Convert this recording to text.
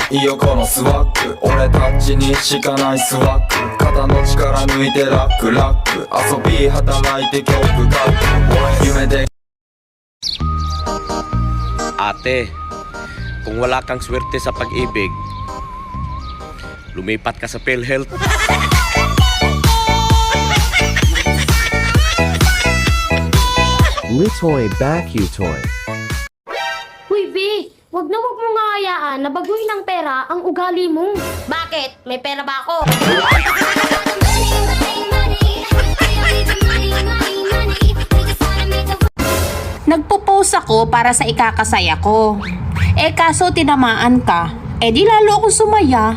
いいよこのスワッグ、俺たちにしかないスワッグ、肩の力抜いてラックラック、遊び働いて曲書く、夢で。 Ate, kung wala kang swerte sa pag-ibig, lumipat ka sa PhilHealth. Litoy Bakutoy. Huy, B! Wag mo nga hayaan na baguhin ng pera ang ugali mo. Bakit? May pera ba ako? Nagpo-post ako para sa ikakasaya ko. Eh kaso tinamaan ka, eh di lalo akong sumaya.